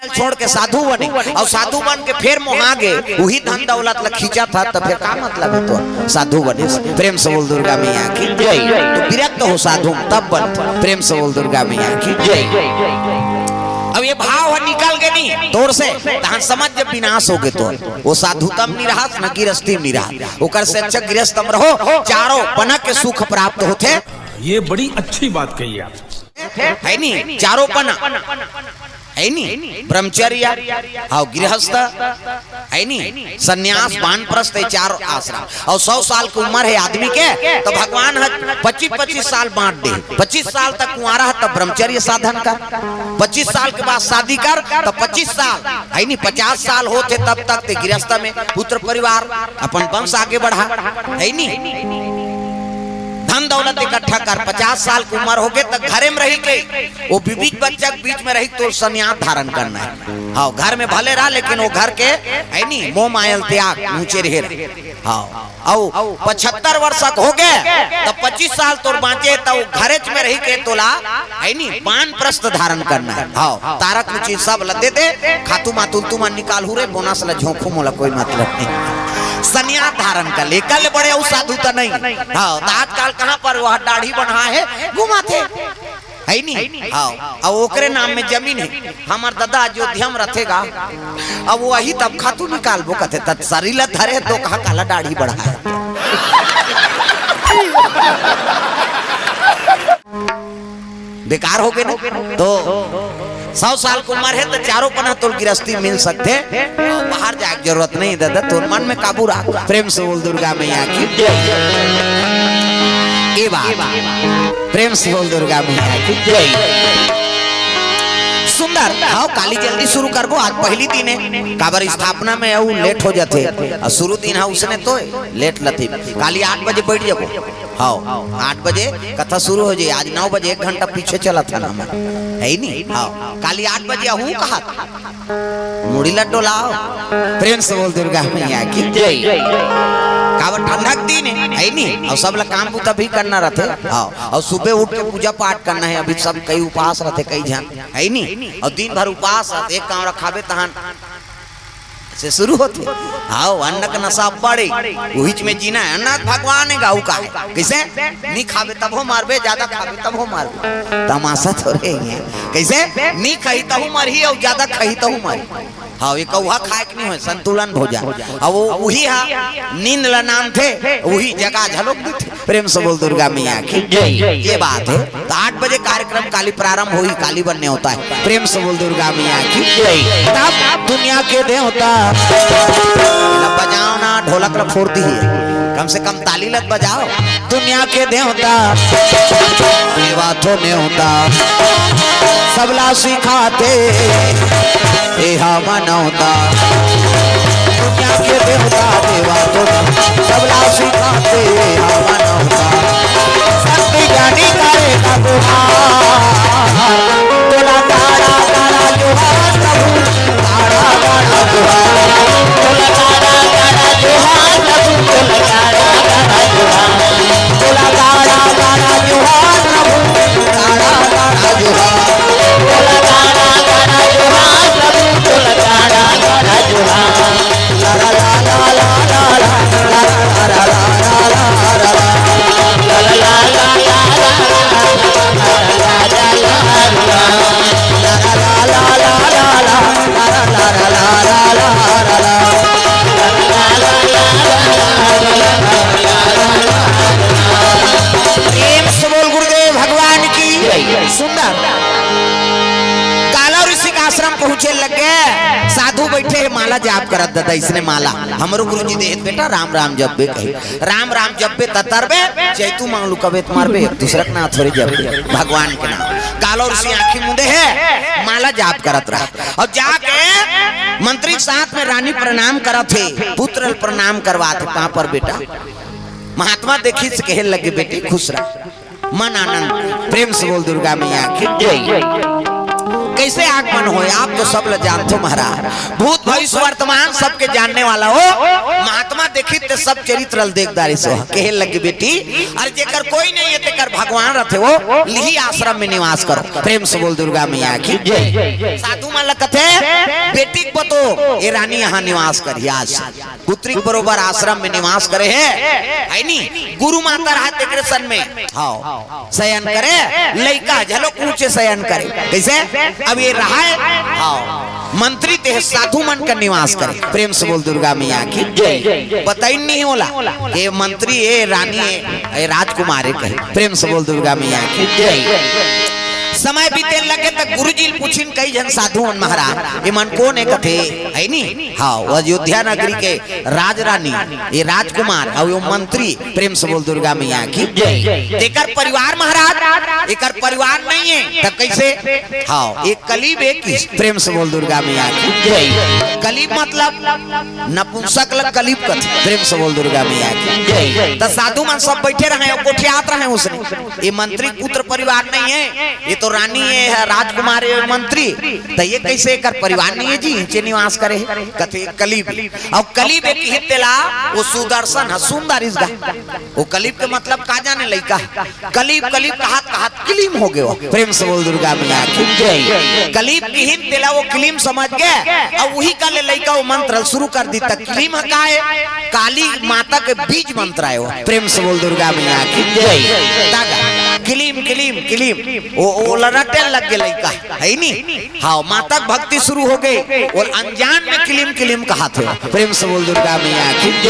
छोड़ के साधु बने और साधु बन के फिर मोहागे वही धन दौलत ला खींचा था तो फिर क्या मतलब है तो साधु बने। प्रेम से बोल दुर्गा मैया की जय। तो विरक्त हो साधु तब बन। प्रेम से बोल दुर्गा मैया की जय। अब ये भाव निकल गए नहीं तोर से तहन समझ जब विनाश हो गए तो वो साधुतम नहीं रहा न गिरस्ती नहीं रहा ओकर से अच्छा गृहस्थम रहो चारों पनक के सुख प्राप्त होते। ये बड़ी अच्छी बात कही आप है नहीं चारों पना है नहीं ब्रह्मचर्य और गृहस्थ है नहीं सन्यास वानप्रस्थ चार आश्रम और 100 साल की उम्र है आदमी के तो भगवान 25-25 साल बांट दे। 25 साल तक कुंवारा है तब ब्रह्मचर्य साधन कर 25 साल के बाद शादी कर तो 25 साल है नहीं 50 साल होते तब तक गृहस्थ में पुत्र परिवार अपन वंश आगे बढ़ा है नहीं धन दौलत इकट्ठा कर 50 साल की उम्र हो गए तक घरे में रही गई वो बीबी बच्चा के बीच में रही तो संन्यास धारण करना है। हाँ घर में भले रहा लेकिन वो घर के है नहीं मोह मायल त्याग ऊंचे रहे। हाँ और 75 वर्ष हो गए तब 25 साल तो बांचे तो घरे में रही के तोला है नहीं वानप्रस्थ धारण करना है। हाँ तारक ऊंची सब लदे दे खातू मातुल तुम निकाल हुए बोनस ला झोंकू मोला कोई मतलब नहीं संन्यास धारण कर ले कल बड़े साधु तो नहीं। हाँ आजकल कहाँ पर वह दाढ़ी बना है घुमाते है नहीं। हाँ अब ओकरे नाम में जमीन है हमार दादा अयोध्या में रखेगा अब वही तब खातू निकाल बो कहते तब शरीर धरे तो कहा काला दाढ़ी बढ़ा है। बेकार हो गए ना तो 100 साल की उम्र है तो चारों पना तो गिरस्ती मिल सकते बाहर जाए जरूरत नहीं दादा तो मन में काबू रख। प्रेम से बोल दुर्गा मैया की ये बात प्रेम से बोल दुर्गा मैया की जय। सुंदर हाँ काली जल्दी शुरू कर गो आज पहली दिन है काबर स्थापना में वो लेट हो जाते और शुरू दिन है उसने तो लेट लती काली 8 बजे बैठ जाओ। हाँ 8 बजे कथा शुरू हो जाए आज 9 बजे 1 घंटा पीछे चला था ना है ही नहीं। हाँ काली 8 बजे आहू कहा मुड़ी लड्डू लाओ। प्रेम से बोल दुर्गा मैया की जय। काबर ठंडक दिन है नहीं और सब लोग काम बुता भी करना रहते। हाँ और सुबह उठ के पूजा पाठ करना है अभी सब कई उपवास रहते कई जन है नहीं और दिन भर उपवास रहते एक काम रखावे तहन से शुरू होते। हाँ अन्न का नशा बड़े वही में जीना है अन्न भगवान है गाऊ का है कैसे नहीं खावे तब हो मारबे ज्यादा खावे तब हो मारबे तमाशा थोड़े है कैसे नहीं खाई तब हो मारी और ज्यादा खाई तब हो मारी। हाँ ये कौहा खाए कि नहीं हो संतुलन भोजन और वो वही है नींद ला नाम थे वही जगह झलक दी थी। प्रेम से बोल दुर्गा मैया की जय। ये बात है तो 8 बजे कार्यक्रम काली प्रारंभ हुई काली बनने होता है। प्रेम से बोल दुर्गा मैया की जय। तब दुनिया के देवता बजाओ ना ढोलक ला फोड़ दी है कम से कम ताली लग बजाओ दुनिया के देवता बातों ने होता सबला सिखाते मन होता दुनिया के देवता देवा तो सबला सिखाते मन होता शक्ति ज्ञानी करेगा तोला तारा तारा जोहार प्रभु तारा तारा जोहार तोला तारा तारा जोहार प्रभु तोला तारा तारा जोहार तोला तारा तारा जोहार प्रभु तारा तारा जोहार तोला तारा तारा जोहार प्रभु तोला तारा तारा जोहार ला ला ला ला ला ला ला ला आश्रम पहुंचे लगे साधु बैठे माला जाप करत दादा इसने माला हमरो गुरुजी दे बेटा राम राम जपबे कहे राम राम जपबे ततरबे चैतू मांगलू कबे मारबे दूसरा ना थोड़ी जपबे भगवान के नाम कालो ऋषि आंखी मुंडे है माला जाप करत रहा और जाके मंत्री साथ में रानी प्रणाम करत थे पुत्र प्रणाम करवाते वहां पर बेटा महात्मा देखी से कहे लगे बेटी खुश रह मन आनंद। प्रेम से बोल दुर्गा मैया की जय। कैसे आगमन हो आप तो सब लोग जानते हो महाराज भूत भविष्य वर्तमान सबके जानने वाला हो महात्मा देखी ते सब चरित्र देखदारी से कहे लगे बेटी अरे जेकर कोई नहीं है तेकर भगवान रथे वो लिही आश्रम में निवास करो। प्रेम से बोल दुर्गा मैया की जय। साधु मान कथे ये रानी यहाँ निवास करी आज से। पुत्री के बरोबर आश्रम में निवास करे है नी गुरु माता रहते कृष्ण में हाँ शयन करे लइका झलो ऊंचे शयन करे कैसे अब ये रहा है हाँ मंत्री ते साधु मन का निवास करे। प्रेम से बोल दुर्गा मैया की जय। पता ही नहीं होला ये मंत्री ये रानी ये राजकुमारी कहे। प्रेम से बोल दुर्गा मैया की जय। समय बीते लगे तक गुरुजी पूछिन कई जन साधु महाराज ये मन कौन है कथे है नी हाँ वो अयोध्या नगरी के राज रानी ये राजकुमार और वो मंत्री। प्रेम से बोल दुर्गा मैया की जय। एकर परिवार महाराज एकर परिवार नहीं है तब कैसे हाँ एक कलीब एक ही। प्रेम से बोल दुर्गा मैया की जय। कलीब मतलब नपुंसक लग कलीब कथे। प्रेम से बोल दुर्गा मैया की जय। तो साधु मन सब बैठे रहे कोठियात रहे उसने ये मंत्री पुत्र परिवार नहीं है ये तो रानी है राजकुमार है मंत्री तो ये कैसे कर परिवार नहीं है जी नीचे निवास करे कथे कलीब और कलीब एक ही तेला वो सुदर्शन है सुंदर इसका वो कलीब के मतलब का जाने लइका कलीब कलीब कहत किलीम हो गयो। प्रेम से बोल दुर्गा मैया की जय। कलीब की ही तेला वो किलीम समझ गए और वही का ले लइका वो मंत्र शुरू कर दी तक किलीम का है काली माता के बीज मंत्र आयो। प्रेम से बोल दुर्गा मैया की जय। किलीम किलीम किलीम वो लड़टे लग गए लइका है नी हाँ माता भक्ति शुरू हो गई और अनजान में किलीम किलीम कहा थे। प्रेम से बोल दुर्गा मैया की जय।